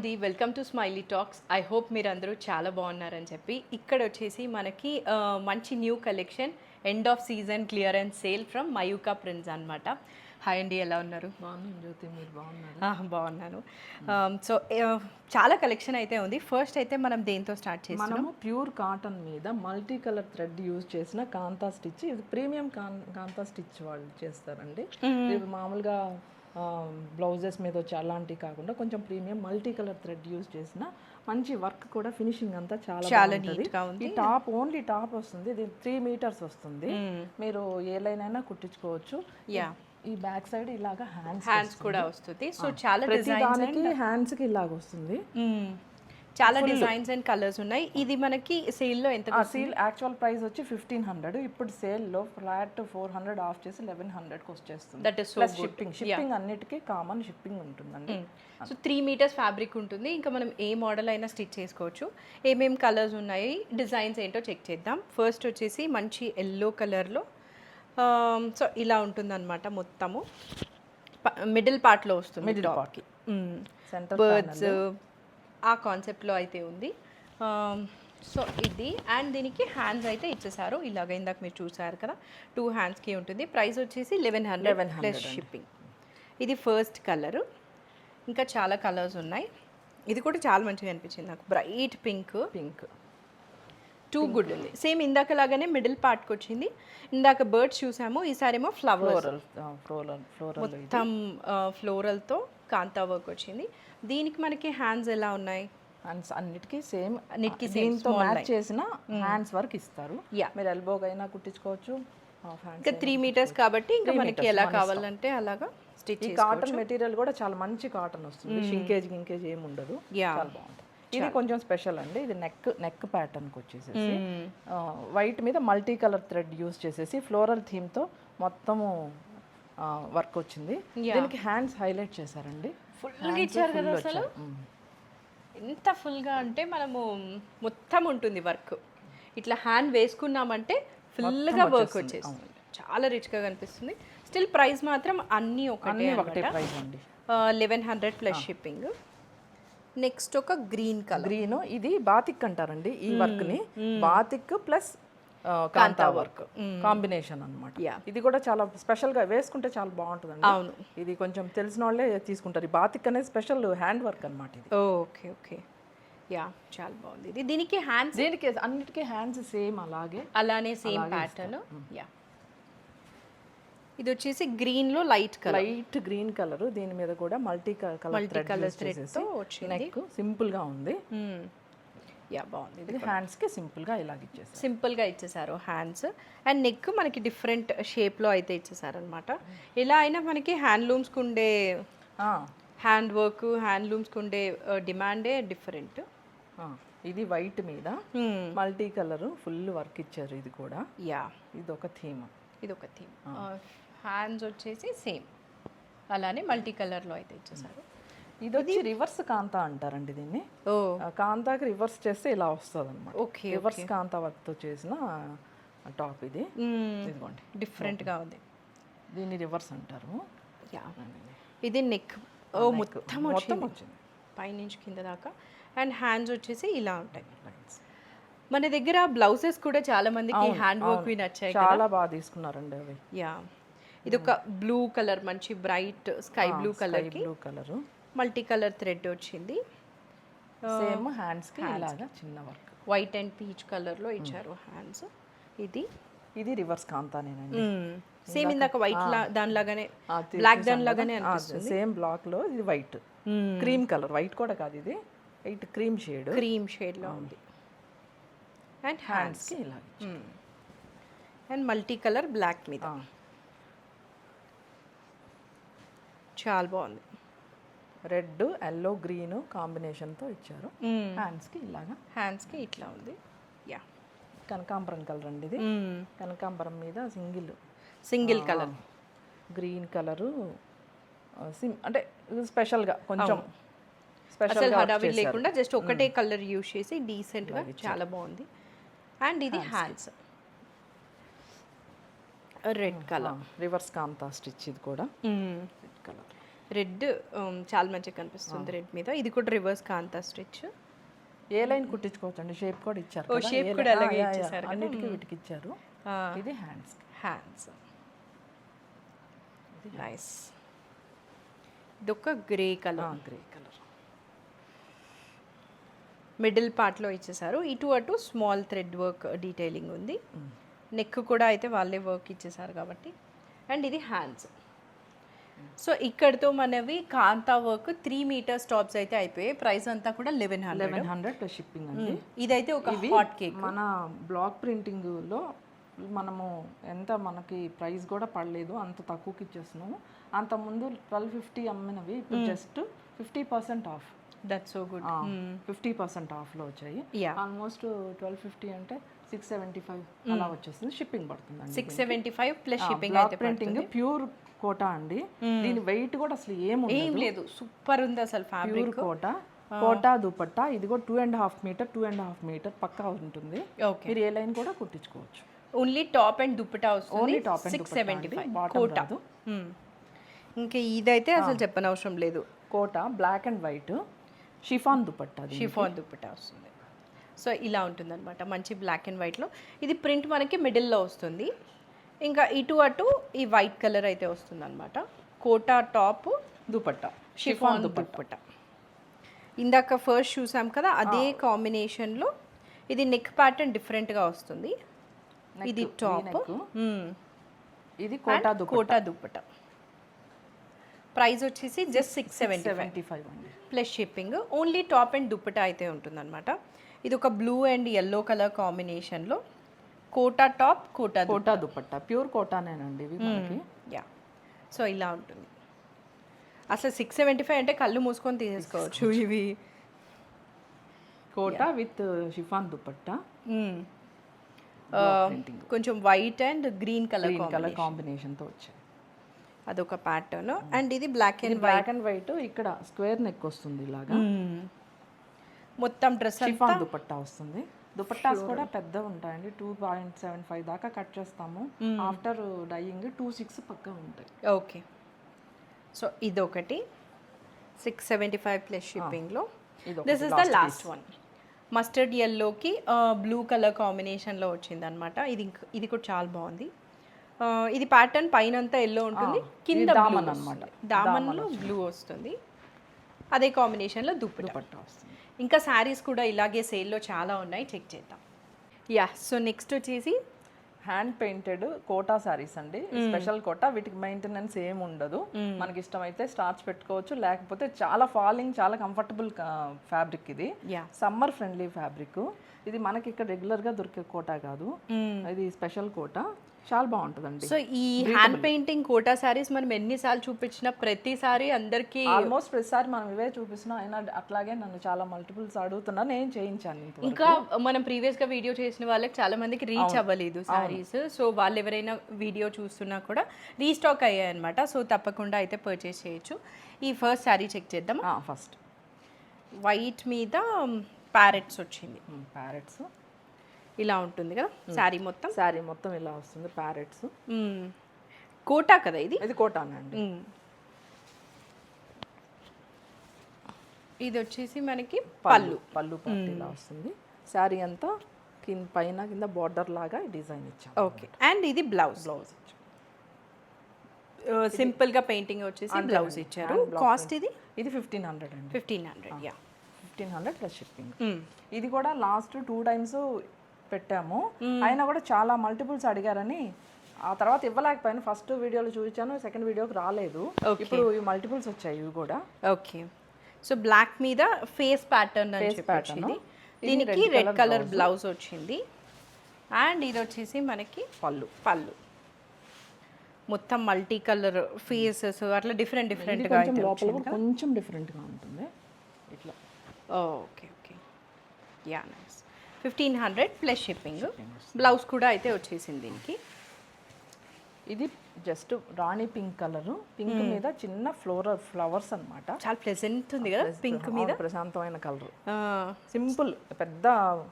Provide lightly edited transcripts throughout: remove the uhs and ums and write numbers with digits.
అండి, welcome to smiley talks. I hope మీరు అందరూ చాలా బాగున్నారని చెప్పి ఇక్కడ వచ్చేసి మనకి మంచి new collection end of season clearance sale from Mayuka prints అనమాట. హాయ్ అండి, ఎలా ఉన్నారు? బాగున్నాను జ్యోతి, మీరు బాగున్నారు? బాగున్నాను. సో చాలా కలెక్షన్ అయితే ఉంది. ఫస్ట్ అయితే మనం దేంతో స్టార్ట్ చేస్తున్నాం? మనము ప్యూర్ కాటన్ మీద మల్టీ కలర్ థ్రెడ్ యూజ్ చేసిన కాంతా స్టిచ్. ఇది ప్రీమియం కాంతా స్టిచ్ వాళ్ళు చేస్తారండి. ఇది మామూలుగా బ్లౌజెస్ మీద వచ్చి అలాంటివి కాకుండా కొంచెం premium multi colour thread use చేసిన మంచి వర్క్ కూడా ఫినిషింగ్ అంతా చాలా నీట్గా ఉంది. ఈ టాప్ ఓన్లీ టాప్ వస్తుంది, ఇది 3 మీటర్స్ వస్తుంది. మీరు ఏ లైన్ అయినా కుట్టించుకోవచ్చు. ఈ బ్యాక్ సైడ్ ఇలాగా హ్యాండ్స్ కూడా వస్తుంది. సో చాలా హ్యాండ్స్ కి ఇలాగ వస్తుంది. చాలా డిజైన్స్ అండ్ కలర్స్ ఉన్నాయి. ఇది మనకి సేల్లో ఎంత? సేల్ యాక్చువల్ ప్రైస్ వచ్చి 1500, ఇప్పుడు సేల్లో ఫ్లాట్ 400 ఆఫ్ చేసి 1100కి వచ్చేస్తుంది. దట్ ఇస్ సో షిప్పింగ్ అన్నిటికీ కామన్ షిప్పింగ్ ఉంటుందండి. సో 3 మీటర్స్ ఫ్యాబ్రిక్ ఉంటుంది. ఇంకా మనం ఏ మోడల్ అయినా స్టిచ్ చేసుకోవచ్చు. ఏమేమి కలర్స్ ఉన్నాయి, డిజైన్స్ ఏంటో చెక్ చేద్దాం. ఫస్ట్ వచ్చేసి మంచి ఎల్లో కలర్లో, సో ఇలా ఉంటుందన్నమాట. మొత్తము మిడిల్ పార్ట్లో వస్తుంది, మిడిల్ పార్ట్కి బర్డ్స్ ఆ కాన్సెప్ట్లో అయితే ఉంది. సో ఇది అండ్ దీనికి హ్యాండ్స్ అయితే ఇచ్చేసారు. ఇలాగ ఇందాక మీరు చూసారు కదా, 2 హ్యాండ్స్కి ఉంటుంది. ప్రైస్ వచ్చేసి 1100 ప్లస్ షిప్పింగ్. ఇది ఫస్ట్ కలరు. ఇంకా చాలా కలర్స్ ఉన్నాయి. ఇది కూడా చాలా మంచిగా అనిపించింది నాకు, బ్రైట్ పింక్. టూ గుడ్ ఉంది. సేమ్ ఇందాక లాగానే మిడిల్ పార్ట్కి వచ్చింది. ఇందాక బర్డ్స్ చూసాము, ఈసారేమో ఫ్లవర్ మొత్తం ఫ్లోరల్తో కాంతా వర్క్ వచ్చింది. దీనికి మనకి హ్యాండ్స్ ఎలా ఉన్నాయి? హ్యాండ్స్ అన్నిటికీ సేమ్ దీంతో మ్యాచ్ చేసిన హ్యాండ్స్ వర్క్ ఇస్తారు. మీరు ఎల్బోగా అయినా కుట్టించుకోవచ్చు. ఇంకా 3 మీటర్స్ కాబట్టి ఇంకా మనకి ఎలా కావాలంటే అలాగా స్టిచ్. ఈ కాటన్ మెటీరియల్ కూడా చాలా మంచి కాటన్ వస్తుంది. షింకేజ్ ఏమి ఉండదు, చాలా బాగుంటుంది. ఇది కొంచెం స్పెషల్ అండి. ఇది నెక్ ప్యాటర్న్కి వచ్చేసేసి వైట్ మీద మల్టీ కలర్ థ్రెడ్ యూజ్ చేసేసి ఫ్లోరల్ థీమ్తో మొత్తము వర్క్ వచ్చింది. దీనికి హ్యాండ్స్ హైలైట్ చేశారండి. ఫుల్గా ఇచ్చారు కదా అసలు. ఎంత ఫుల్గా అంటే మనము మొత్తం ఉంటుంది వర్క్. ఇట్లా హ్యాండ్ వేసుకున్నామంటే ఫుల్గా వర్క్ వచ్చేస్తుంది. చాలా రిచ్గా కనిపిస్తుంది. స్టిల్ ప్రైస్ మాత్రం అన్నీ ఒకటే ప్రైస్ అండి, 1100 ప్లస్ షిప్పింగ్. నెక్స్ట్ ఒక గ్రీన్ కలర్. ఇది బాతిక్ అంటారండి. ఈ వర్క్ ని బాతిక్ ప్లస్ కాంతా వర్క్ కాంబినేషన్ అన్నమాట. ఇది కూడా చాలా స్పెషల్ గా వేసుకుంటే చాలా బాగుంటుంది. అవును, ఇది కొంచెం తెలిసిన వాళ్ళే తీసుకుంటారు. ఈ బాతిక్ అనేది స్పెషల్ హ్యాండ్ వర్క్ అన్నమాట. ఇది ఓకే చాలా బాగుంది. ఇది దీనికి హ్యాండ్స్, దీనికి అన్నిటికీ హ్యాండ్స్ సేమ్ అలానే సేమ్ ప్యాటర్న్. ఇది వచ్చేసి గ్రీన్ లో లైట్ గ్రీన్ కలర్. దీని మీద కూడా మల్టీ కలర్ థ్రెడ్ తో వచ్చింది. సింపుల్ గా ఉంది. బాగుంది. ఇది హ్యాండ్స్ కి సింపుల్ గా ఇచ్చేసారు హ్యాండ్స్. అండ్ నెక్ మనకి డిఫరెంట్ షేప్ లో అయితే ఇచ్చేసారు అనమాట. ఇలా అయినా మనకి హ్యాండ్లూమ్స్ కు ఉండే హ్యాండ్ వర్క్, హ్యాండ్లూమ్స్ కు ఉండే డిమాండే డిఫరెంట్. ఇది వైట్ మీద మల్టీ కలర్ ఫుల్ వర్క్ ఇచ్చారు. ఇది కూడా ఇది ఒక థీమ్. హ్యాండ్స్ వచ్చేసి సేమ్ అలానే మల్టీ కలర్లో అయితే ఇచ్చేసారు. ఇది వచ్చి రివర్స్ కాంతా అంటారండి దీన్ని. కాంతాకి రివర్స్ చేస్తే ఇలా వస్తుంది అనమాట. రివర్స్ కాంతా వర్క్తో చేసిన టాప్ ఇది. ఇదిగోండి, డిఫరెంట్గా ఉంది. దీన్ని రివర్స్ అంటారు. ఇది నెక్ మొత్తం వచ్చింది పైనుంచి కింద దాకా. అండ్ హ్యాండ్స్ వచ్చేసి ఇలా ఉంటాయి. మన దగ్గర బ్లౌజెస్ కూడా చాలా మందికి హ్యాండ్ వర్క్ నచ్చాయి, చాలా బాగా తీసుకున్నారండి అవి. ఇది ఒక బ్లూ కలర్, మంచి bright sky blue colour multi colour thread వచ్చింది. సేమ్ హ్యాండ్స్ కి ఇలాగా చిన్న work white and peach colour లో ఇచ్చారు హ్యాండ్స్. ఇది రివర్స్ కాంతానేనండి. సేమ్ ఇందాక వైట్ దానిలాగానే, బ్లాక్ దానిలాగానే అనిపిస్తుంది. సేమ్ బ్లాక్ లో ఇది వైట్ క్రీమ్ కలర్. వైట్ కూడా కాదు, ఇది వైట్ క్రీమ్ షేడ్ లో ఉంది. అండ్ హ్యాండ్స్ కి ఇలా అండ్ మల్టీ కలర్ బ్లాక్ మీద చాలా బాగుంది. రెడ్, ఎల్లో, గ్రీన్ కాంబినేషన్తో ఇచ్చారు. హ్యాండ్స్కి ఇట్లా ఉంది. కనకాంబరం కలర్ అండి ఇది. కనకాంబరం మీద సింగిల్ కలర్ గ్రీన్ కలరు. అంటే స్పెషల్గా కొంచెం స్పెషల్ హడావిడి లేకుండా జస్ట్ ఒకటే కలర్ యూజ్ చేసి డీసెంట్గా చాలా బాగుంది. అండ్ ఇది హ్యాండ్స్ రెడ్ కలర్ రివర్స్ కాంతా స్టిచ్. ఇది కూడా రెడ్ కలర్. రెడ్ చాలా మంచిగా కనిపిస్తుంది రెడ్ మీద. ఇది కూడా రివర్స్ కాంతా స్టిచ్. ఏ లైన్ కుట్టించుకోవచ్చు అండి, షేప్ కూడా ఇచ్చారు. ఓ షేప్ కూడా అలాగే ఇచ్చేసారు. అన్నిటికీ వీటికి ఇచ్చారు. ఇది హ్యాండ్స్ నైస్. ఇదొక గ్రే కలర్, మిడిల్ పార్ట్లో ఇచ్చేసారు. ఇటు అటు స్మాల్ థ్రెడ్ వర్క్ డీటెయిలింగ్ ఉంది. నెక్ కూడా అయితే వాళ్ళే వర్క్ ఇచ్చేసారు కాబట్టి. అండ్ ఇది హ్యాండ్స్. సో ఇక్కడతో మనవి కాంతా వర్క్ 3 మీటర్స్ టాప్స్ అయితే అయిపోయాయి. ప్రైస్ అంతా కూడా 1100 ప్లస్ షిప్పింగ్ అండి. ఇదైతే ఒక హాట్ కేక్. మన బ్లాక్ ప్రింటింగ్లో మనము ఎంత మనకి ప్రైస్ కూడా పడలేదు, అంత తక్కువకి ఇచ్చేస్తున్నాము. అంతకుముందు 1250 అమ్మినవి ఇప్పుడు just 50% of. That's so good. 50% ఆఫ్లో వచ్చాయి. ఆల్మోస్ట్ 1250 అంటే 675 అలా వచ్చేస్తుంది. షిప్పింగ్ పడుతుంది 675 ప్లస్ షిప్పింగ్ అయితే ప్రింటింగ్. ప్యూర్ కోటా అండి. దీని వెయిట్ కూడా అసలు ఏం లేదు, సూపర్ ఉంది అసలు ఫ్యాబ్రిక్. Pure quota dupatta. ఇది కూడా 2.5 మీటర్ పక్కా ఉంటుంది. మీరు ఏ లైన్ కూడా కుట్టించుకోవచ్చు. ఓన్లీ టాప్ అండ్ దుపట్టా వస్తుంది. Only top and 675 Kota. ఇంకా ఇదైతే అసలు చెప్పనవసరం లేదు. Kota black and white chiffon dupatta. Chiffon dupatta వస్తుంది. సో ఇలా ఉంటుందన్నమాట, మంచి బ్లాక్ అండ్ వైట్లో. ఇది ప్రింట్ మనకి మిడిల్లో వస్తుంది. ఇంకా ఇటు అటు ఈ వైట్ కలర్ అయితే వస్తుంది అనమాట. Kota top, dupatta, chiffon dupatta. ఇందాక ఫస్ట్ చూసాం కదా, అదే కాంబినేషన్లో ఇది నెక్ ప్యాటర్న్ డిఫరెంట్గా వస్తుంది. ఇది టాప్, ఇది కోటా దుపట్టా. ప్రైస్ వచ్చేసి జస్ట్ 675 plus shipping. Only top and dupatta అయితే ఉంటుందన్నమాట. ఇది ఒక బ్లూ అండ్ ఎల్లో కలర్ కాంబినేషన్లో కోటా టాప్, కోటా దుపట్టా. ప్యూర్ కోటానేనండి ఇవి మనకి. యా, సో ఇలా ఉంటుంది. అసలు 675 అంటే కళ్ళు మూసుకొని తీసేసుకోవచ్చు. ఇవి కోటా విత్ షిఫాన్ దుపట్టా. కొంచెం వైట్ అండ్ గ్రీన్ కలర్ కాంబినేషన్తో వచ్చాయి. అదొక ప్యాటర్న్. అండ్ ఇది బ్లాక్ అండ్ వైట్. ఇక్కడ స్క్వేర్ నెక్ వస్తుంది ఇలాగా. మొత్తం డ్రెస్ షిఫాన్ దుపట్టా వస్తుంది. దుపట్టాస్ కూడా పెద్ద ఉంటాయండి. 2.75 దాకా కట్ చేస్తాము. ఆఫ్టర్ డైయింగ్ 2.6 పక్కా ఉంటాయి. ఓకే, సో ఇదొకటి 675 ప్లస్ షిప్పింగ్లో. This is the last one. Mustard ఎల్లోకి బ్లూ కలర్ కాంబినేషన్లో వచ్చిందనమాట. ఇది కూడా చాలా బాగుంది. ఇది ప్యాటర్న్ పైన అంతా ఎల్లో ఉంటుంది, కింద దామన్ అనమాట. దామన్లో బ్లూ వస్తుంది. అదే కాంబినేషన్లో దుపట్టా వస్తుంది. ఇంకా శారీస్ కూడా ఇలాగే సేల్లో చాలా ఉన్నాయి, చెక్ చేద్దాం. యా, సో నెక్స్ట్ వచ్చేసి హ్యాండ్ పెయింటెడ్ కోటా శారీస్ అండి. Special quota. వీటికి మెయింటెనెన్స్ ఏమి ఉండదు. మనకి ఇష్టమైతే స్టార్చ్ పెట్టుకోవచ్చు, లేకపోతే చాలా ఫాలింగ్, చాలా కంఫర్టబుల్ ఫ్యాబ్రిక్. ఇది సమ్మర్ ఫ్రెండ్లీ ఫ్యాబ్రిక్. ఇది మనకి ఇక్కడ రెగ్యులర్గా దొరికే కోటా కాదు, ఇది స్పెషల్ కోటా. చాలా బాగుంటుందండి. సో ఈ హ్యాండ్ పెయింటింగ్ కోటా శారీస్ మనం ఎన్నిసార్లు చూపించినా ప్రతిసారి అందరికి ఆల్మోస్ట్ ప్రతిసారి మనం ఇవే చూపిస్తున్నాం. అయినా అట్లాగే నన్ను చాలా మల్టిపుల్స్ అడుగుతున్నారు, నేను చేయించాను. ఇంకా మనం ప్రీవియస్ గా వీడియో చేసిన వాళ్ళకి చాలా మందికి రీచ్ అవ్వలేదు శారీస్. సో వాళ్ళు ఎవరైనా వీడియో చూస్తున్నా కూడా రీస్టాక్ అయ్యాయి అనమాట. సో తప్పకుండా అయితే పర్చేస్ చేయొచ్చు. ఈ ఫస్ట్ శారీ చెక్ చేద్దాం. ఫస్ట్ వైట్ మీద ప్యారెట్స్ వచ్చింది. ప్యారెట్స్ ఇలా ఉంటుంది కదా శారీ మొత్తం ఇలా వస్తుంది. ప్యారెట్స్ కోటా కదా ఇది. ఇది కోటానండి. ఇది వచ్చేసి మనకి పళ్ళు పార్ట్ ఇలా వస్తుంది. శారీ అంతా పైన కింద బార్డర్ లాగా డిజైన్ ఇచ్చాం. ఓకే, అండ్ ఇది బ్లౌజ్ సింపుల్ గా పెయింటింగ్ వచ్చేసి బ్లౌజ్ ఇచ్చారు. కాస్ట్ ఇది 1500 అండి. 1500. Yeah, 1500 plus shipping. ఇది కూడా లాస్ట్ 2 టైమ్స్ పెట్టాము, అయినా కూడా చాలా మల్టిపుల్స్ అడిగారని ఆ తర్వాత ఇవ్వలేకపోయాను. ఫస్ట్ వీడియోలో చూపించాను, సెకండ్ వీడియోకి రాలేదు. ఇప్పుడు ఈ మల్టిపుల్స్ వచ్చాయి ఇవి కూడా. ఓకే, సో బ్లాక్ మీద ఫేస్ ప్యాటర్న్ అని చెప్పి దీనికి రెడ్ కలర్ బ్లౌజ్ వచ్చింది. అండ్ ఇది వచ్చేసి మనకి పళ్ళు మొత్తం మల్టీ కలర్ ఫేసెస్ అట్లా డిఫరెంట్గా కొంచెం డిఫరెంట్గా ఉంటుంది ఇట్లా. Okay, yeah, nice. 1500 plus shipping. Blouse కూడా అయితే వచ్చేసింది దీనికి. ఇది జస్ట్ రాణి పింక్ కలర్, పింక్ మీద చిన్న ఫ్లవర్స్ అన్నమాట. చాలా ప్లెజెంట్ ఉంది కదా పింక్ మీద. ప్రశాంతమైన కలర్, సింపుల్, పెద్ద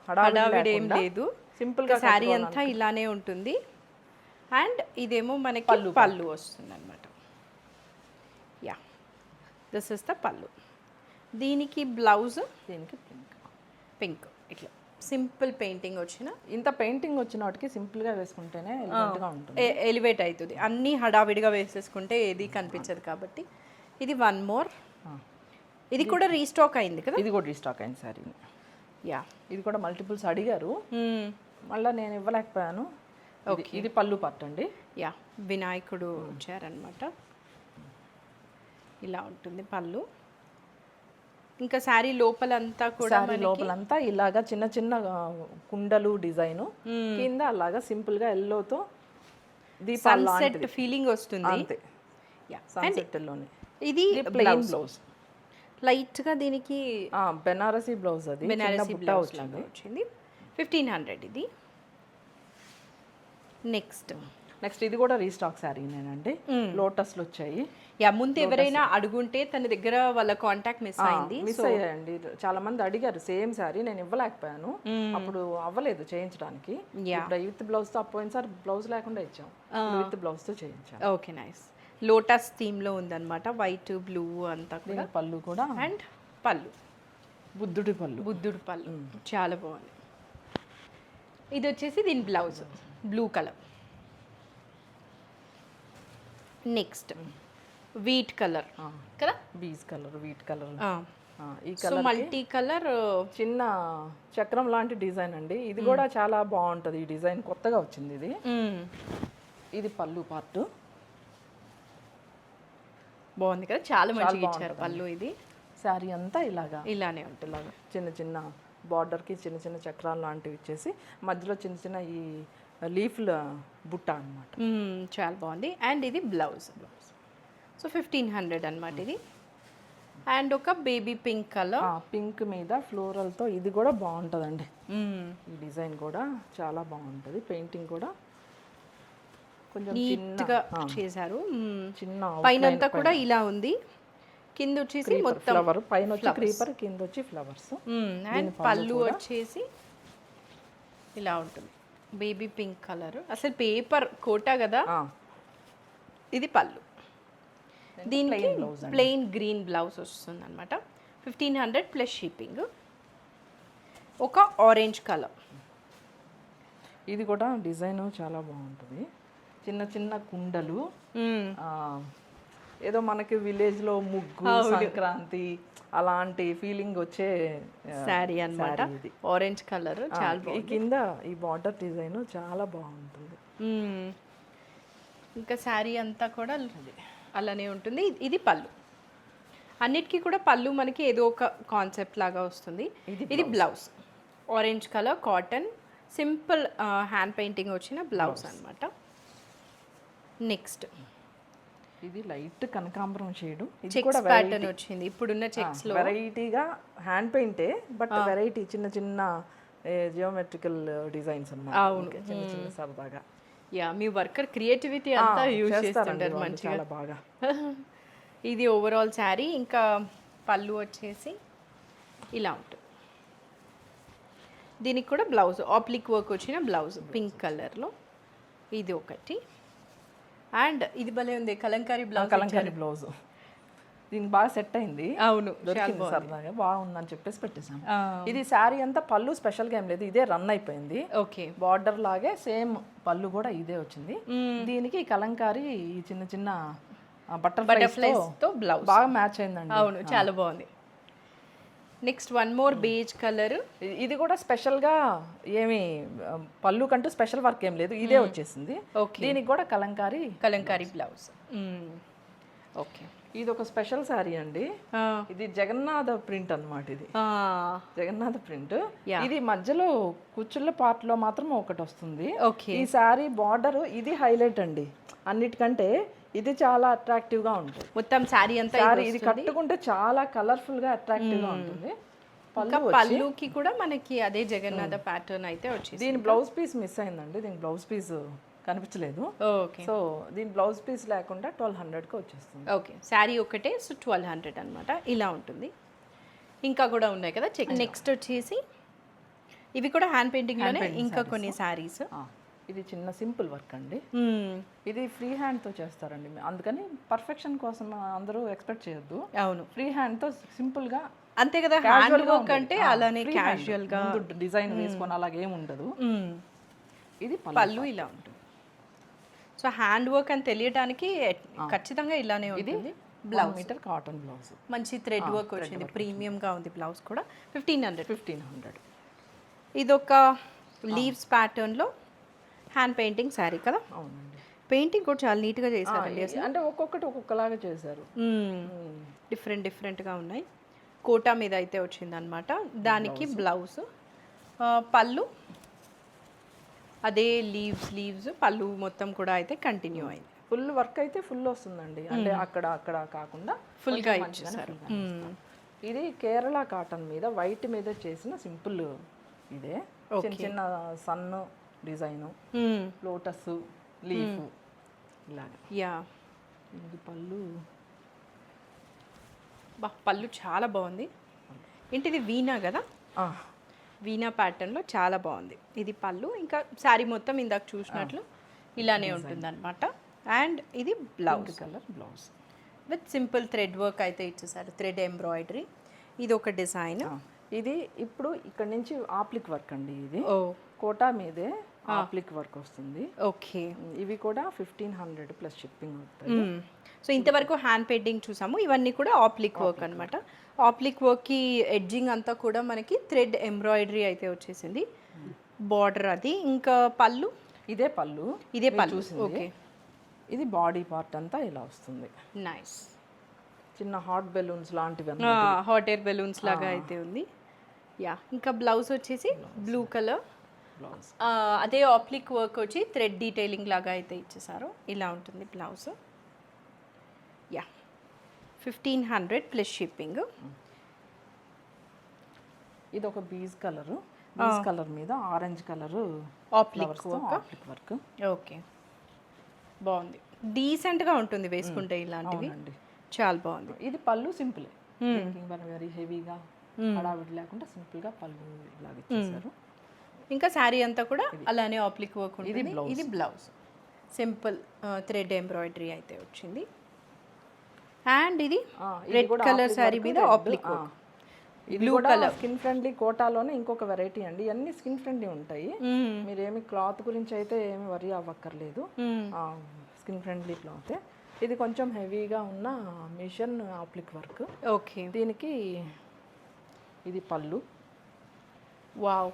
హడావిడి ఏం లేదు. సింపుల్ గా శారీ అంతా ఇలానే ఉంటుంది. అండ్ ఇదేమో మనకి పళ్ళు వస్తుంది అనమాట. యా, దిస్ ఇస్ ద పళ్ళు. దీనికి బ్లౌజ్ దీనికి పింక్. పింక్, ఇట్లా సింపుల్ పెయింటింగ్ వచ్చిన, ఇంత పెయింటింగ్ వచ్చిన వాటికి సింపుల్గా వేసుకుంటేనే ఎలిగెంట్గా ఉంటుంది. ఎలివేట్ అవుతుంది. అన్నీ హడావిడిగా వేసేసుకుంటే ఏది కనిపించదు కాబట్టి. ఇది వన్ మోర్, ఇది కూడా రీస్టాక్ అయింది కదా. ఇది కూడా రీస్టాక్ అయింది సారీ. యా, ఇది కూడా మల్టిపుల్స్ అడిగారు, మళ్ళీ నేను ఇవ్వలేకపోయాను. ఓకే, ఇది పళ్ళు పార్ట్ అండి. యా, వినాయకుడు వచ్చారనమాట. ఇలా ఉంటుంది పళ్ళు. ఇంకా శారీ లోపలంతా కూడా, శారీ లోపలంతా ఇలాగా చిన్న చిన్న కుండలు డిజైన్, కింద అలాగా సింపుల్ గా ఎల్లోతో సన్సెట్ ఫీలింగ్ వస్తుంది. అంతే, సన్సెట్ లోనే. ఇది ప్లెయిన్ బ్లౌజ్, లైట్ గా దీనికి బెనారసీ బ్లౌజ్, అది బెనారసీ బ్లౌజ్ లాగా వచ్చింది. 1500 ఇది. నెక్స్ట్ ఇది కూడా రీస్టాక్ శారీ నేనండి. లోటస్లు వచ్చాయి. యా, ముందు ఎవరైనా అడుగుంటే తన దగ్గర వాళ్ళ కాంటాక్ట్ మిస్ అయ్యాయండి. చాలా మంది అడిగారు సేమ్ శారీ, నేను ఇవ్వలేకపోయాను, అప్పుడు అవ్వలేదు చేయించడానికి. ఇప్పుడు విత్ బ్లౌజ్ తో పోయినసారి బ్లౌజ్ లేకుండా ఇచ్చాం, విత్ బ్లౌజ్ తో చేయించాం. Okay, nice. లోటస్ థీమ్ లో ఉందన్నమాట, వైట్ బ్లూ అంతా కూడా. పళ్ళు కూడా, అండ్ పళ్ళు బుద్ధుడి పళ్ళు చాలా బాగుంది. ఇది వచ్చేసి దీని blouse blue colour. Next wheat colour కదా, బీజ్ కలర్, వీట్ కలర్. ఈ కలర్ మల్టీ కలర్, చిన్న చక్రం లాంటి డిజైన్ అండి. ఇది కూడా చాలా బాగుంటది. ఈ డిజైన్ కొత్తగా వచ్చింది ఇది. ఇది పళ్ళు పార్ట్ బాగుంది కదా, చాలా మంచిగా ఇచ్చారు పళ్ళు. ఇది శారీ అంతా ఇలానే ఉంటుంది. చిన్న చిన్న బార్డర్కి చిన్న చిన్న చక్రాలు లాంటివి ఇచ్చేసి మధ్యలో చిన్న చిన్న ఈ లీఫ్ల బుట్ట అన్నమాట. చాలా బాగుంది. అండ్ ఇది బ్లౌజ్. సో 1500 అన్నమాట ఇది. అండ్ ఒక బేబీ పింక్ కలర్, పింక్ మీద ఫ్లోరల్తో, ఇది కూడా బాగుంటుందండి. ఈ డిజైన్ కూడా చాలా బాగుంటుంది. పెయింటింగ్ కూడా కొంచెం నీట్గా చేశారు. చిన్న పైన అంతా కూడా ఇలా ఉంది, కింద వచ్చేసి మొత్తం ఫ్లవర్, పైన వచ్చి క్రీపర్, కింద వచ్చి ఫ్లవర్స్. అండ్ పళ్ళు వచ్చేసి ఇలా ఉంటుంది, బేబీ పింక్ కలర్. అసలు పేపర్ కోటా కదా. ఇది పళ్ళు. దీనికి ప్లెయిన్ గ్రీన్ బ్లౌజ్ వస్తుంది అనమాట. 1500 ప్లస్ షిప్పింగ్. ఒక ఆరెంజ్ కలర్, ఇది కూడా డిజైన్ చాలా బాగుంటుంది. చిన్న చిన్న కుండలు, ఏదో మనకి విలేజ్ లో ముగ్గు, సంక్రాంతి అలాంటి ఫీలింగ్ వచ్చే శారీ అన్నమాట. ఆరెంజ్ కలర్ చాలా ఈ కింద ఈ బార్డర్ డిజైన్ చాలా బాగుంటుంది. ఇంకా శారీ అంతా కూడా అలానే ఉంటుంది. ఇది పళ్ళు. అన్నిటికీ కూడా పళ్ళు మనకి ఏదో ఒక కాన్సెప్ట్ లాగా వస్తుంది. ఇది blouse, orange colour cotton simple hand painting వచ్చిన బ్లౌజ్ అన్నమాట. నెక్స్ట్ ఇది లైట్ కనకాంబరం షేడ్, చెక్స్ ప్యాటర్న్ వచ్చింది. ఇప్పుడున్న చెక్స్ లో వెరైటీగా హ్యాండ్ పెయింటే, బట్ వెరైటీ చిన్న చిన్న జియోమెట్రికల్ డిజైన్స్ అన్నమాట. అవును, చిన్న చిన్న సరదాగా. యా, మీ వర్కర్ క్రియేటివిటీ అంతా యూజ్ చేస్తుంటారు మంచిగా, బాగా. ఇది ఓవరాల్ శారీ. ఇంకా పళ్ళు వచ్చేసి ఇలా ఉంటుంది. దీనికి కూడా బ్లౌజ్ ఆప్లిక్ వర్క్ వచ్చిన బ్లౌజ్ పింక్ కలర్లో. ఇది ఒకటి. అండ్ ఇది భలే ఉంది, కలంకారీ బ్లౌజ్. కలంకారీ బ్లౌజ్ దీనికి బాగా సెట్ అయింది. అవును, సరదాగా బాగుందని చెప్పేసి పెట్టేసాం. ఇది శారీ అంతా పళ్ళు స్పెషల్గా ఏం లేదు, ఇదే రన్ అయిపోయింది. ఓకే, బార్డర్ లాగే సేమ్ పళ్ళు కూడా ఇదే వచ్చింది. దీనికి కలంకారీ ఈ చిన్న చిన్న బటర్ఫ్లైస్ తో బ్లౌజ్ బాగా మ్యాచ్ అయిందండి. అవును, చాలా బాగుంది. Next one more beige colour. ఇది కూడా స్పెషల్ గా ఏమి పళ్ళు కంటూ స్పెషల్ వర్క్ ఏం లేదు, ఇదే వచ్చేసింది. దీనికి కూడా కలంకారీ బ్లౌజ్. ఓకే, ఇది ఒక స్పెషల్ శారీ అండి. ఇది జగన్నాథ ప్రింట్ అన్నమాట. ఇది జగన్నాథ ప్రింట్. ఇది మధ్యలో కుచ్చుళ్ళ పార్ట్ లో మాత్రం ఒకటి వస్తుంది. ఈ శారీ బార్డర్ ఇది హైలైట్ అండి అన్నిటికంటే. ఇది చాలా అట్రాక్టివ్ గా ఉంటుంది. మొత్తం శారీ అంతా ఇది కట్టుకుంటే చాలా కలర్ఫుల్ గా అట్రాక్టివ్ గా ఉంటుంది. పళ్ళుకి కూడా మనకి అదే జగన్నాథ ప్యాటర్న్ అయితే వచ్చింది. దీని బ్లౌజ్ పీస్ మిస్ అయిందండి, దీని బ్లౌజ్ పీస్ కనిపించలేదు. సో దీని బ్లౌజ్ పీస్ లేకుండా 1200కి వచ్చేస్తుంది. ఓకే, శారీ ఒకటే, సో 1200 అనమాట. ఇలా ఉంటుంది. ఇంకా కూడా ఉన్నాయి కదా చెక్. నెక్స్ట్ వచ్చేసి ఇవి కూడా హ్యాండ్ పెయింటింగ్ లోనే ఇంకా కొన్ని శారీస్. ఇది చిన్న సింపుల్ వర్క్ అండి. ఇది ఫ్రీ హ్యాండ్తో చేస్తారండి, అందుకని పర్ఫెక్షన్ కోసం అందరూ ఎక్స్పెక్ట్ చేయొద్దు. అవును, ఫ్రీ హ్యాండ్తో సింపుల్గా అంతే కదా. హ్యాండ్ వర్క్ అంటే అలానే క్యాజువల్ గా డిజైన్ వేసుకొని అలాగేం ఉండదు. ఇది పళ్ళు ఇలా ఉంటుంది. సో హ్యాండ్ వర్క్ అని తెలియడానికి ఖచ్చితంగా ఇలానే ఉంటుంది. బ్లౌజ్ మీటర్ కాటన్ బ్లౌజ్, మంచి థ్రెడ్ వర్క్ వచ్చింది, ప్రీమియంగా ఉంది. బ్లౌజ్ కూడా 1500. ఇదొక లీవ్స్ ప్యాటర్న్లో హ్యాండ్ పెయింటింగ్ శారీ కదా. అవునండి, పెయింటింగ్ కూడా చాలా నీట్గా చేశారండి. అంటే ఒక్కొక్కటి ఒక్కొక్కలాగా చేశారు, డిఫరెంట్గా ఉన్నాయి. కోటా మీద అయితే వచ్చిందనమాట. దానికి బ్లౌజ్, పళ్ళు అదే లీవ్స్ పళ్ళు మొత్తం కూడా అయితే కంటిన్యూ అయింది. ఫుల్ వర్క్ అయితే ఫుల్ వస్తుందండి, అంటే అక్కడ అక్కడ కాకుండా ఫుల్గా ఇచ్చేసారు. ఇది కేరళ కాటన్ మీద వైట్ మీద చేసిన సింపుల్ ఇదే. చిన్న చిన్న సన్ డిజైన్, లోటస్ లీఫ్ ఇలాగా. యా, ఇది పళ్ళు. పళ్ళు చాలా బాగుంది. ఏంటిది వీణా కదా, వీణా ప్యాటర్న్లో చాలా బాగుంది. ఇది పళ్ళు, ఇంకా శారీ మొత్తం ఇందాక చూసినట్లు ఇలానే ఉంటుంది అనమాట. అండ్ ఇది blouse, colour blouse with simple thread work అయితే ఇచ్చేసారు, థ్రెడ్ ఎంబ్రాయిడరీ. ఇది ఒక డిజైన్. ఇది ఇప్పుడు ఇక్కడ నుంచి ఆప్లిక్ వర్క్ అండి. ఇది కోటా మీదే ఆప్లిక్ వర్క్ వస్తుంది. ఓకే, ఇవి కూడా 1500 ప్లస్ షిప్పింగ్ అవుతాయి. సో ఇంతవరకు హ్యాండ్ పెయింటింగ్ చూసాము, ఇవన్నీ కూడా ఆప్లిక్ వర్క్ అనమాట. ఆప్లిక్ వర్క్కి ఎడ్జింగ్ అంతా కూడా మనకి థ్రెడ్ ఎంబ్రాయిడరీ అయితే వచ్చేసింది. బార్డర్ అది, ఇంకా పళ్ళు ఇదే పళ్ళు. ఓకే, ఇది బాడీ పార్ట్ అంతా ఇలా వస్తుంది. నైస్. చిన్న హాట్ బెలూన్స్ లాంటివి, హాట్ ఎయిర్ బెలూన్స్ లాగా అయితే ఉంది. యా, ఇంకా బ్లౌజ్ వచ్చేసి బ్లూ కలర్ బ్లౌజ్. అదే ఆప్లిక్ వర్క్ వచ్చి థ్రెడ్ డీటెయిలింగ్ లాగా అయితే ఇచ్చేసారు. ఇలా ఉంటుంది బ్లౌజ్. Yeah, 1500 plus shipping. ఇది ఒక బీజ్ కలర్, బీజ్ కలర్ మీద ఆరెంజ్ కలర్ ఆప్లిక్ వర్క్. ఓకే, బాగుంది, డీసెంట్గా ఉంటుంది వేసుకుంటే ఇలాంటివి. చాలా బాగుంది. ఇది పళ్ళు సింపుల్, వెరీ హెవీగా హడావిడి లేకుండా సింపుల్గా పళ్ళు ఇలాగ ఇచ్చేసారు. ఇంకా శారీ అంతా కూడా అలానే ఆప్లిక్ వర్క్ ఉంటుంది. ఇది బ్లౌజ్, సింపుల్ థ్రెడ్ ఎంబ్రాయిడరీ అయితే వచ్చింది. అండ్ ఇది రెడ్ కలర్ శారీ మీద applique work. Blue colour skin friendly కోటాలోనే ఇంకొక వెరైటీ అండి. అన్ని స్కిన్ ఫ్రెండ్లీ ఉంటాయి, మీరేమి క్లాత్ గురించి అయితే ఏమి వరీ అవ్వక్కర్లేదు. Skin friendly cloth. ఇది కొంచెం హెవీగా ఉన్న మిషన్ ఆప్లిక్ వర్క్. ఓకే, దీనికి ఇది పళ్ళు. వావ్,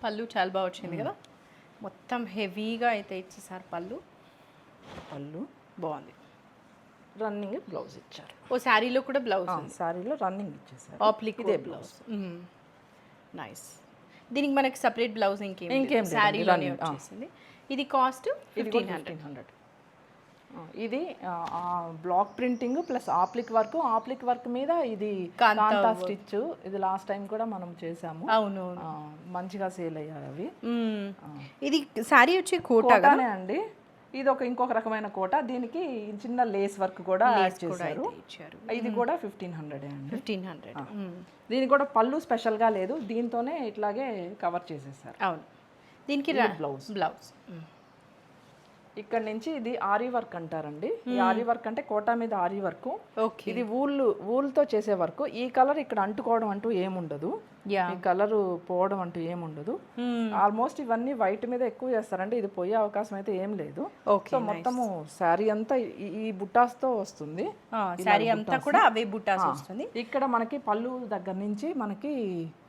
పళ్ళు చాలా బాగా వచ్చింది కదా, మొత్తం హెవీగా అయితే ఇచ్చేసారు. పళ్ళు బాగుంది. రన్నింగ్ బ్లౌజ్ ఇచ్చారు. ఓ శారీలో కూడా బ్లౌజ్, శారీలో రన్నింగ్ ఇచ్చేసారు. ఆప్లిక్ ఇదే బ్లౌజ్. నైస్. దీనికి మనకి సపరేట్ బ్లౌజ్ ఇంకేం శారీలోనే వచ్చేసింది. ఇది కాస్ట్ 1500. ఇది block printing plus ఆప్లిక్ work. ఆప్లిక్ work మీద ఇది కాంతా స్టిచ్. ఇది లాస్ట్ టైం కూడా మనం చేసాము. అవును, మంచిగా సేల్ అయ్యాయి అవి. ఇది శారీ వచ్చి కోటానే అండి. ఇది ఇంకొక రకమైన కోట. దీనికి చిన్న లేస్ వర్క్ కూడా యాడ్ చేశారు. ఇది కూడా 1500 అండి. 1500. దీనికి కూడా పళ్ళు స్పెషల్గా లేదు, దీంతోనే ఇట్లాగే కవర్ చేసేసారు. అవును, దీనికి బ్లౌజ్. ఇక్కడ నుంచి ఇది ఆరీ వర్క్ అంటారండి. ఈ ఆరీ వర్క్ అంటే కోటా మీద ఆరీ వర్క్. ఇది వూల్తో చేసే వర్క్. ఈ కలర్ ఇక్కడ అంటుకోవడం అంటూ ఏముండదు, ఈ కలర్ పోవడం అంటూ ఏముండదు. ఆల్మోస్ట్ ఇవన్నీ వైట్ మీద ఎక్కువ చేస్తారండి, ఇది పోయే అవకాశం అయితే ఏం లేదు. సో మొత్తము శారీ అంతా ఈ బుట్టాస్తో వస్తుంది. శారీ అంతా కూడా అవే బుట్టాస్ వస్తుంది. ఇక్కడ మనకి పళ్ళు దగ్గర నుంచి మనకి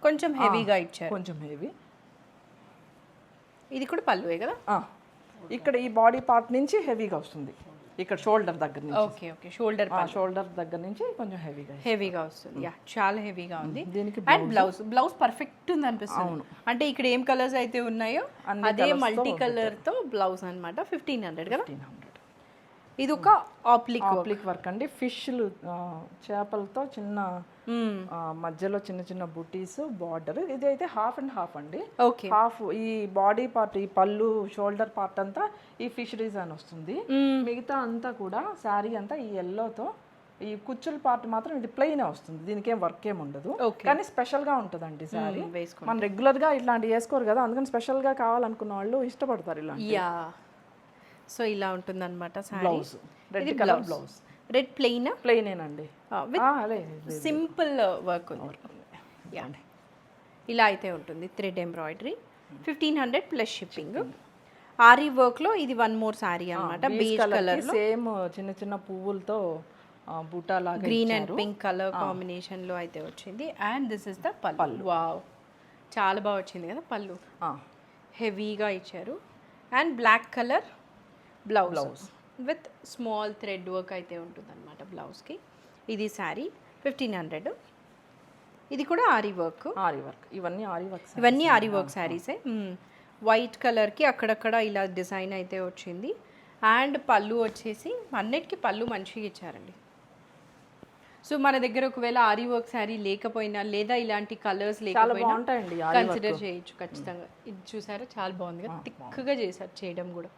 కొంచెం హెవీగా ఇచ్చారు, కొంచెం హెవీ. ఇది కూడా పళ్ళువే కదా. ఇక్కడ ఈ బాడీ పార్ట్ నుంచి హెవీగా వస్తుంది, ఇక్కడ షోల్డర్ దగ్గర నుంచి. ఓకే, షోల్డర్ దగ్గర నుంచి కొంచెం హెవీగా వస్తుంది. యా, చాలా హెవీగా ఉంది. దీనికి అండ్ బ్లౌజ్ పర్ఫెక్ట్ ఉంది అనిపిస్తుంది. అంటే ఇక్కడ ఏం కలర్స్ అయితే ఉన్నాయో అదే మల్టీ కలర్ తో బ్లౌజ్ అన్నమాట. 1500 కదా. ఇది ఒక ఆప్లిక్ వర్క్ అండి. ఫిష్లు, చేపలతో చిన్న మధ్యలో చిన్న చిన్న బుటీస్, బార్డర్. ఇది అయితే హాఫ్ అండ్ హాఫ్ అండి. హాఫ్ ఈ బాడీ పార్ట్, ఈ పళ్ళు షోల్డర్ పార్ట్ అంతా ఈ ఫిష్ డిజైన్ వస్తుంది. మిగతా అంతా కూడా శారీ అంతా ఈ ఎల్లోతో ఈ కుచ్చుల పార్ట్ మాత్రం ఇది ప్లెయిన్ వస్తుంది, దీనికి ఏం వర్క్ ఏమి ఉండదు. కానీ స్పెషల్గా ఉంటుందండి సారీ. మనం రెగ్యులర్గా ఇట్లాంటి వేసుకోరు కదా, అందుకని స్పెషల్గా కావాలనుకున్న వాళ్ళు ఇష్టపడతారు ఇలా. యా, సో ఇలా ఉంటుందన్నమాట sari. Blouse red colour blouse, red plain ప్లెయినేనండి, సింపుల్ వర్క్ ఉంది. యా, ఇలా అయితే ఉంటుంది thread embroidery. 1500 plus shipping. Aari వర్క్లో ఇది వన్ మోర్ సారీ అనమాట, బేజ్ కలర్, సేమ్ చిన్న చిన్న పువ్వులతో బూటా లాగా గ్రీన్ అండ్ పింక్ కలర్ కాంబినేషన్లో అయితే వచ్చింది. And this is the pallu. Wow, చాలా బాగా వచ్చింది కదా పళ్ళు, హెవీగా ఇచ్చారు. And black colour blouse with small thread work అయితే ఉంటుంది అనమాట బ్లౌజ్కి. ఇది శారీ 1500. ఇది కూడా ఆరీ వర్క్, ఇవన్నీ ఆరీ వర్క్ శారీసే. వైట్ కలర్కి అక్కడక్కడ ఇలా డిజైన్ అయితే వచ్చింది. అండ్ పళ్ళు వచ్చేసి అన్నిటికీ పళ్ళు మంచిగా ఇచ్చారండి. సో మన దగ్గర ఒకవేళ ఆరీ వర్క్ శారీ లేకపోయినా, లేదా ఇలాంటి కలర్స్ లేకపోయినా కన్సిడర్ చేయొచ్చు ఖచ్చితంగా. ఇది చూసారా చాలా బాగుంది కదా, థిక్గా చేశారు, చేయడం కూడా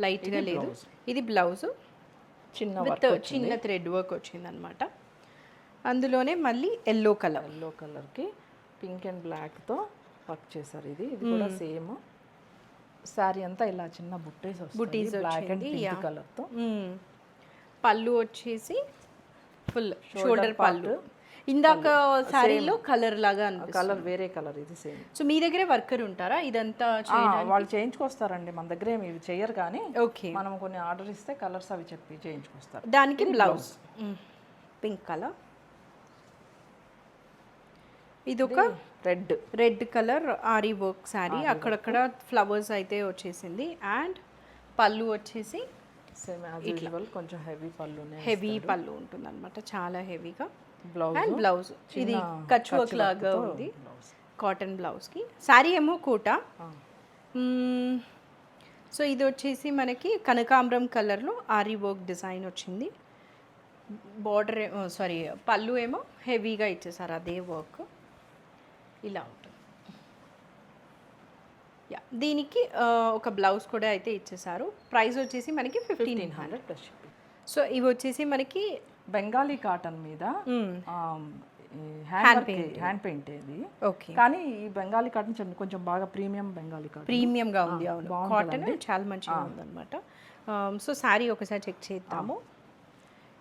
లైట్గా లేదు. ఇది బ్లౌజ్ చిన్న థ్రెడ్ వర్క్ వచ్చింది అనమాట. అందులోనే మళ్ళీ ఎల్లో కలర్కి పింక్ అండ్ బ్లాక్తో వర్క్ చేశారు. ఇది కూడా సేమ్ శారీ అంతా ఇలా చిన్న బుట్టీస్ బ్లాక్ అండ్ పింక్ కలర్తో. పళ్ళు వచ్చేసి ఫుల్ షోల్డర్ పళ్ళు. ఇందాక శారీలో కలర్ లాగా కలర్ వేరే కలర్, ఇది సేమ్. సో మీ దగ్గరే వర్కర్ ఉంటారా ఇదంతా? వాళ్ళు చేయించుకొస్తారండి, మన దగ్గర ఏమి ఇవి చెయ్యరు, కానీ ఓకే మనం కొన్ని ఆర్డర్ ఇస్తే కలర్స్ అవి చెప్పి చేయించుకొస్తారు. దానికి బ్లౌజ్ పింక్ కలర్. ఇది ఒక red colour ary work sari, అక్కడక్కడ ఫ్లవర్స్ అయితే వచ్చేసింది. అండ్ పళ్ళు వచ్చేసి సేమ్ యాజ్ యూజువల్ కొంచెం హెవీ పళ్ళు ఉంటుంది అనమాట, చాలా హెవీగా. అండ్ బ్లౌజ్ ఇది కచ్ వర్క్ లాగా ఉంది, కాటన్ బ్లౌజ్కి. శారీ ఏమో కోట. సో ఇది వచ్చేసి మనకి కనకాంబరం కలర్లో ఆరీ వర్క్ డిజైన్ వచ్చింది. బార్డర్ పళ్ళు ఏమో హెవీగా ఇచ్చేసారు, అదే వర్క్ ఇలా ఉంటుంది. యా, దీనికి ఒక బ్లౌజ్ కూడా అయితే ఇచ్చేసారు. ప్రైస్ వచ్చేసి మనకి 1500 ప్లస్ షిప్పింగ్. సో ఇవి వచ్చేసి మనకి బెంగాలీ కాటన్ మీద హ్యాండ్ పెయింట్ ఇది. ఓకే, కానీ ఈ బెంగాలీ కాటన్ కొంచెం బాగా ప్రీమియంగా ఉంది. అవును, కాటన్ చాలా మంచిగా ఉందన్నమాట. సో శారీ ఒకసారి చెక్ చేద్దాము.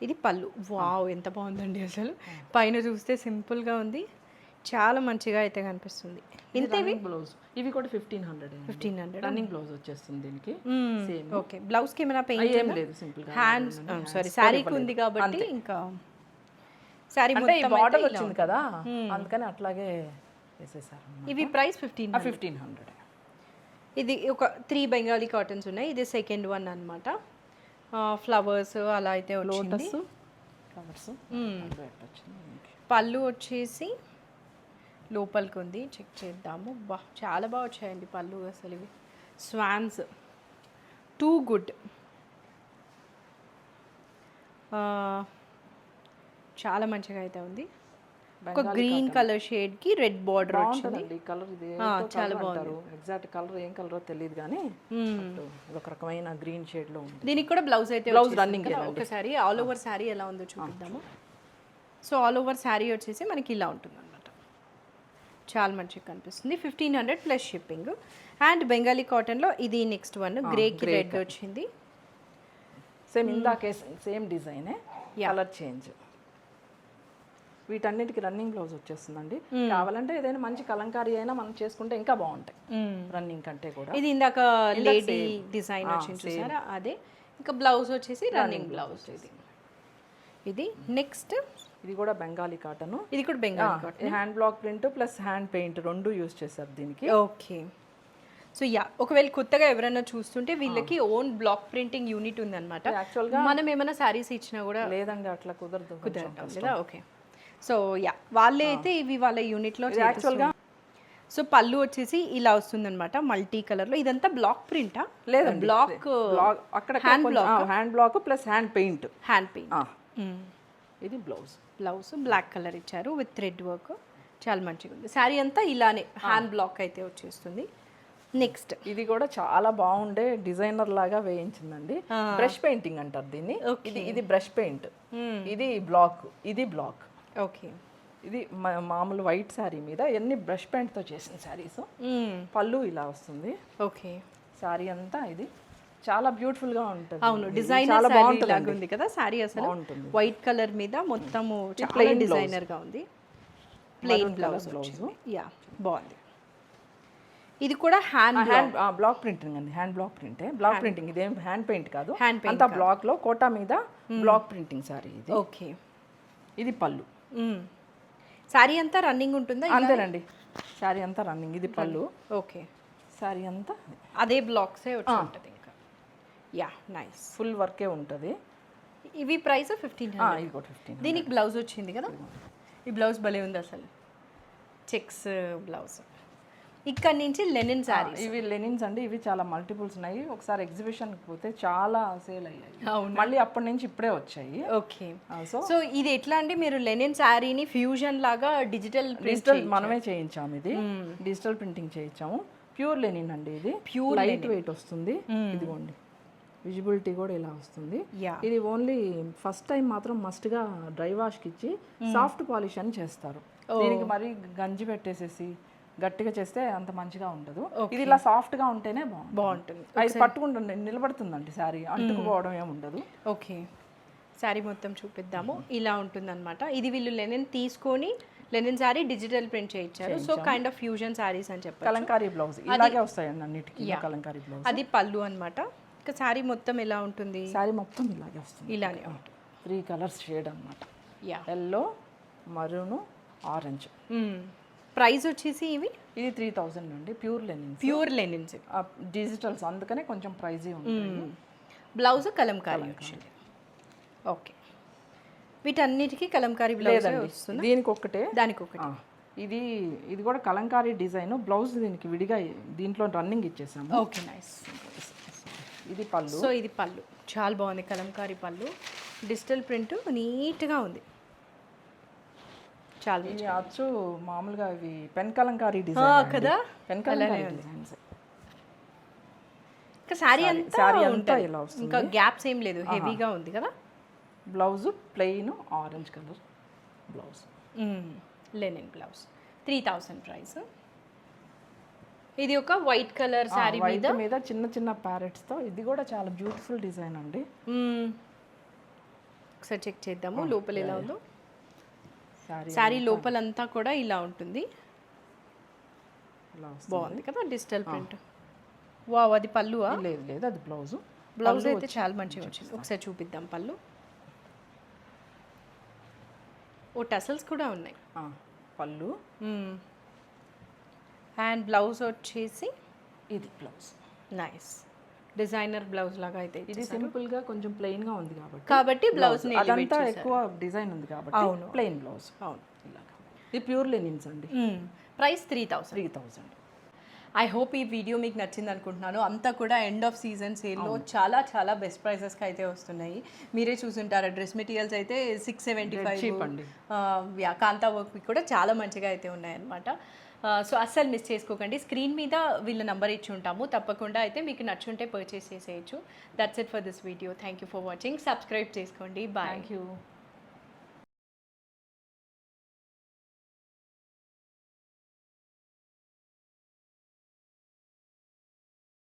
ఇది పళ్ళు. వావ్, ఎంత బాగుందండి అసలు. పైన చూస్తే సింపుల్గా ఉంది, చాలా మంచిగా అయితే కనిపిస్తుంది. ఇంతేవి బ్లౌజ్, ఇవి కూడా 1500 రన్నింగ్ బ్లౌజ్ వచ్చేస్తుంది దీనికి. ఓకే, బ్లౌజ్ కి ఏమైనా పెయింట్ ఏం లేదు, సింపుల్ గా హ్యాండ్స్ శారీకి ఉంది కాబట్టి ఇంకా శారీ మొత్తం బార్డర్ వచ్చింది కదా, అందుకని అట్లాగే వేసేసారు. ఇవి ప్రైస్ 1500. ఇది ఒక 3 బెంగాలీ కాటన్స్ ఉన్నాయి. ఇది సెకండ్ వన్ అన్నమాట. ఫ్లవర్స్ అలా అయితే వచ్చింది. పళ్ళు వచ్చేసి లోపలికి ఉంది, చెక్ చేద్దాము. చాలా బాగా వచ్చాయండి పళ్ళు అసలు. ఇవి స్వాన్స్ టూ గుడ్, చాలా మంచిగా అయితే ఉంది. ఒక గ్రీన్ కలర్ షేడ్ కి రెడ్ బార్డర్ వచ్చింది. కలర్ ఇది చాలా బాగుంది. ఎగ్జాక్ట్ కలర్ ఏం కలర్ తెలియదు కానీ ఒక రకమైన గ్రీన్ షేడ్ లో ఉంది. దీనికి కూడా బ్లౌజ్ అయితే రన్నింగ్. ఒకసారి ఆల్ ఓవర్ శారీ ఎలా ఉందో చూపిద్దాము. సో ఆల్ ఓవర్ శారీ వచ్చేసి మనకి ఇలా ఉంటుంది అనమాట, చాలా మంచిగా కనిపిస్తుంది. 1500 ప్లస్ షిప్పింగ్. అండ్ బెంగాలీ కాటన్లో ఇది నెక్స్ట్ వన్, గ్రేకి రెడ్ వచ్చింది. సేమ్ ఇందాకే సేమ్ డిజైనే, కలర్ చేంజ్. వీటన్నిటికి రన్నింగ్ బ్లౌజ్ వచ్చేస్తుందండి. కావాలంటే ఏదైనా మంచి కలంకారీ అయినా మనం చేసుకుంటే ఇంకా బాగుంటాయి రన్నింగ్ కంటే కూడా. ఇది ఇందాక లేడీ డిజైన్ వచ్చింది చూసారా, అదే. ఇంకా బ్లౌజ్ వచ్చేసి రన్నింగ్ బ్లౌజ్. ఇది నెక్స్ట్, ఇది కూడా బెంగాలీ కాటన్. ఇది కూడా Bengali cotton, hand black print plus hand paint రెండు యూజ్ చేశారు దీనికి. ఓకే. సో యా, ఒకవేళ కొత్తగా ఎవరైనా చూస్తుంటే వీళ్ళకి ఓన్ బ్లాక్ ప్రింటింగ్ యూనిట్ ఉందన్నమాట. యాక్చువల్గా మనం ఏమైనా శారీస్ ఇచ్చినా కూడా లేదండి, అట్లా కుదరదు లేదా. ఓకే, సో యా, వాళ్ళే అయితే ఇవి వాళ్ళ యూనిట్లో యాక్చువల్గా. సో పళ్ళు వచ్చేసి ఇలా వస్తుందన్నమాట, మల్టీ కలర్లో. ఇదంతా బ్లాక్ ప్రింటా? లేదా బ్లాక్ అక్కడ hand black plus hand paint. ఇది బ్లౌజ్ బ్లాక్ కలర్ ఇచ్చారు విత్ థ్రెడ్ వర్క్, చాలా మంచిగా ఉంది. శారీ అంతా ఇలానే హ్యాండ్ బ్లాక్ అయితే వచ్చేస్తుంది. నెక్స్ట్ ఇది కూడా చాలా బాగుండే డిజైనర్ లాగా వేయించిందండి. బ్రష్ పెయింటింగ్ అంటారు దీన్ని. ఇది బ్రష్ పెయింట్, ఇది బ్లాక్, ఇది బ్లాక్. ఓకే. ఇది మామూలు వైట్ శారీ మీద ఎన్ని బ్రష్ పెయింట్తో చేసిన శారీస్. పళ్ళు ఇలా వస్తుంది. ఓకే. శారీ అంతా ఇది చాలా బ్యూటిఫుల్ గా ఉంటుంది. అవును, డిజైనర్ చాలా బాగుంటుంది కదా శారీ. అసలు వైట్ కలర్ మీద మొత్తము చాలా డిజైనర్ గా ఉంది. Plain blouse. యా, బాగుంది. ఇది కూడా హ్యాండ్ బ్లాక్ ప్రింటింగ్ అండి. హ్యాండ్ బ్లాక్ ప్రింటే. బ్లాక్ ప్రింటింగ్, ఇదేం హ్యాండ్ పెయింట్ కాదు. అంతా బ్లాక్ లో కోటా మీద బ్లాక్ ప్రింటింగ్ సారీ ఇది. ఓకే. ఇది పళ్ళు. సారీ అంతా రన్నింగ్ ఉంటుందా? అంతేనండి, సారీ అంతా రన్నింగ్. ఇది పళ్ళు. ఓకే. సారీ అంతా అదే బ్లాక్సే వచ్చి ఉంటుంది ఇంకా. Yeah, nice. ఫుల్ వర్కే ఉంటుంది. ఇవి ప్రైస్ 1500. ఇది కూడా 1500. దీనికి బ్లౌజ్ వచ్చింది కదా. ఈ బ్లౌజ్ భలే ఉంది అసలు, చెక్స్ బ్లౌజ్. ఇక్కడ నుంచి లెనిన్ శారీ. ఇవి లెనిన్స్ అండి. ఇవి చాలా మల్టిపుల్స్ ఉన్నాయి. ఒకసారి ఎగ్జిబిషన్కి పోతే చాలా సేల్ అయ్యాయి. మళ్ళీ అప్పటి నుంచి ఇప్పుడే వచ్చాయి. ఓకే. సో ఇది ఎట్లా అంటే మీరు లెనిన్ శారీని ఫ్యూజన్ లాగా డిజిటల్ మనమే చేయించాము. ఇది డిజిటల్ ప్రింటింగ్ చేయించాము. ప్యూర్ లెనిన్ అండి. ఇది ప్యూర్ లైట్ వెయిట్ వస్తుంది. ఇదిగోండి, విజిబిలిటీ కూడా ఇలా వస్తుంది. ఇది ఓన్లీ ఫస్ట్ టైం మాత్రం మస్ట్గా డ్రై వాష్కి ఇచ్చి సాఫ్ట్ పాలిష్ అని చేస్తారు. దీనికి మరి గంజి పెట్టేసేసి గట్టిగా చేస్తే అంత మంచిగా ఉండదు. ఇది ఇలా సాఫ్ట్ గా ఉంటేనే బాగుంటుంది. అది పట్టుకుంటుంది, నిలబడుతుందండి శారీ, అంటుకుపోవడం ఏమి ఉండదు. ఓకే. శారీ మొత్తం చూపిద్దాము. ఇలా ఉంటుంది అనమాట. ఇది వీళ్ళు లెనిన్ తీసుకొని లెనిన్ శారీ డిజిటల్ ప్రింట్ చేయించారు. So kind of fusion saris అని చెప్పారు. కలంకారీ బ్లౌజ్ ఇలాగే వస్తాయండి అన్నిటికీ. కలంకారీ బ్లౌజ్. అది పళ్ళు అనమాట. ఇంకా శారీ మొత్తం ఎలా ఉంటుంది? శారీ మొత్తం ఇలాగే వస్తుంది. ఇలానే ఉంటుంది. 3 కలర్స్ షేడ్ అనమాట. Yellow, maroon, orange. ప్రైస్ వచ్చేసి ఇది 3000 అండి. Pure linens. Pure linens digitals, అందుకనే కొంచెం ప్రైజీ ఉంటుంది. బ్లౌజ్ కలంకారీ వచ్చింది. ఓకే. వీటన్నిటికీ కలంకారీ బ్లౌజ్ వస్తుంది. దీనికి ఒక్కటే, దానికి ఒకటి. ఇది కూడా కలంకారీ డిజైన్. బ్లౌజ్ దీనికి విడిగా దీంట్లో రన్నింగ్ ఇచ్చేసాము. Okay, nice. ఇది పళ్ళు. సో ఇది పళ్ళు చాలా బాగుంది. కలంకారీ పళ్ళు, డిజిటల్ ప్రింట్ నీట్గా ఉంది. చాలా ఇది అచ్చు మామూలుగా ఇవి పెన్ కలంకారీ డిజైన్ కదా. Pen Kalamkari designs. ఇంకా శారీ అంతా ఇలా వస్తుంది. ఇంకా గ్యాప్స్ ఏం లేదు, హెవీగా ఉంది కదా. Blouse plain orange colour blouse. Linen blouse. 3000 price. ఇది ఒక వైట్ కలర్ శారీ మీద చిన్న చిన్న ప్యారెట్స్ తో. ఇది కూడా చాలా బ్యూటిఫుల్ డిజైన్ అండి. ఒకసారి చెక్ చేద్దాము లోపల ఎలా ఉందో. శారీ లోపలంతా కూడా ఇలా ఉంటుంది. బాగుంది కదా డిజిటల్ ప్రింట్. వావ్, అది పళ్ళు? లేదు, అది బ్లౌజ్. బ్లౌజ్ అయితే చాలా మంచిగా వచ్చింది. ఒకసారి చూపిద్దాం పళ్ళు. ఓ టసల్స్ కూడా ఉన్నాయి. పళ్ళు. అండ్ బ్లౌజ్ వచ్చేసి ఇది బ్లౌజ్. నైస్ డిజైనర్ బ్లౌజ్ లాగా అయితే. ఇది సింపుల్ గా కొంచెం ప్లెయిన్ గా ఉంది కాబట్టి బ్లౌజ్ అదంతా ఎక్కువ డిజైన్ ఉంది కాబట్టి ప్లెయిన్ బ్లౌజ్. అవును. ఇది ప్యూర్ లెనిన్స్ అండి. ప్రైస్ 3000. ఐ హోప్ ఈ వీడియో మీకు నచ్చింది అనుకుంటున్నాను. అంతా కూడా ఎండ్ ఆఫ్ సీజన్ సేల్లో చాలా చాలా బెస్ట్ ప్రైసెస్కి అయితే వస్తున్నాయి. మీరే చూసుంటారు. డ్రెస్ మెటీరియల్స్ అయితే 675 అండి. కాంతా వర్క్ కూడా చాలా మంచిగా అయితే ఉన్నాయన్నమాట. సో అస్సలు మిస్ చేసుకోకండి. స్క్రీన్ మీద వీళ్ళ నంబర్ ఇచ్చి ఉంటాము. తప్పకుండా అయితే మీకు నచ్చుంటే పర్చేస్ చేసేయచ్చు. That's it for this video. Thank you for watching. Subscribe చేసుకోండి. బాయ్. Thank you.